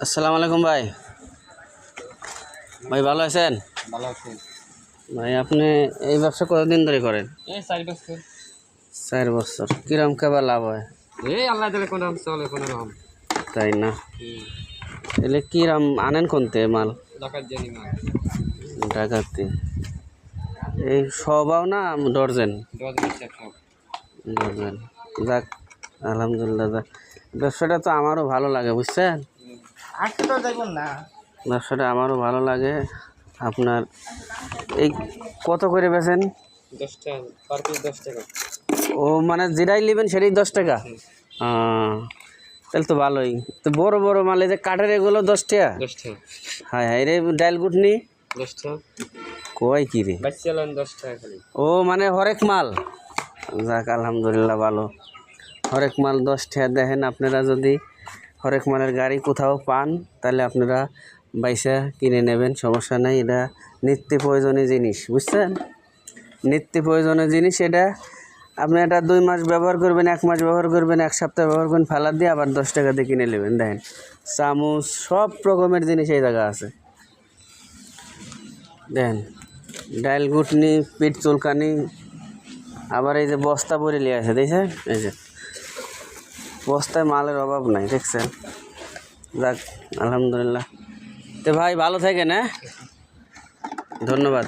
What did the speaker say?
আসসালামু আলাইকুম ভাই। ভাই ভালো আছেন? ভালো আছি। ভাই আপনি এই ব্যবসা কতদিন ধরে করেন? এই 4 বছর। 4 বছর। কিরম কেবা লাভ হয়? এই আল্লাহ দিলে কোন চলে কোন রকম। তাই না? এলে কিরম আনেন কোনতে মাল? ঢাকার জানি না। ঢাকাতে। এই সবাও না ডর্জন? ডজন সব। ডর্জন। যাক আলহামদুলিল্লাহ। যাক ব্যবসাটা তো আমারও ভালো লাগে বুঝছেন? আজকে তো যাইবন না। ব্যবসাটা আমারও ভালো লাগে। আপনার এই কত করে বেচেন? 10 টাকা পার পিস 10 টাকা। ও মানে যেটাই নেবেন সেটাই 10 টাকা? তাহলে তো ভালোই। তো বড় বড় মাল এই যে কাঠের এগুলো 10 টাকা? 10 টাকা। হায় হায় রে ডাইল গুটনি 10 টাকা। কয় কি রে? বাচ্চালান 10 টাকা খালি। ও মানে হরেক মাল। যাক আলহামদুলিল্লাহ ভালো। হরেক মাল 10 টাকা। দেখেন আপনারা যদি হরেক মালের গাড়ি কোথাও পান তাহলে আপনারা বাইসা কিনে নেবেন, সমস্যা নাই। এটা নিত্য প্রয়োজনীয় জিনিস বুঝছেন? নিত্য প্রয়োজনীয় জিনিস এটা। আপনি এটা 2 মাস ব্যবহার করবেন, 1 মাস ব্যবহার করবেন, 1 সপ্তাহ ব্যবহার করবেন, ফেলার দিয়ে আবার 10 টাকা দিয়ে কিনে নেবেন। দেখেন চামচ সব রকমের জিনিস এই জায়গা আছে। দেখেন ডাইল গুটনি, পিঠ চুলকানি, আবার এই যে বস্তা ভরে নিয়ে আছে দেখছেন? এই যে বস্তায় মালের অভাব নাই দেখছেন? যাক আলহামদুলিল্লাহ। তো ভাই ভালো থাকেন, হ্যাঁ, ধন্যবাদ।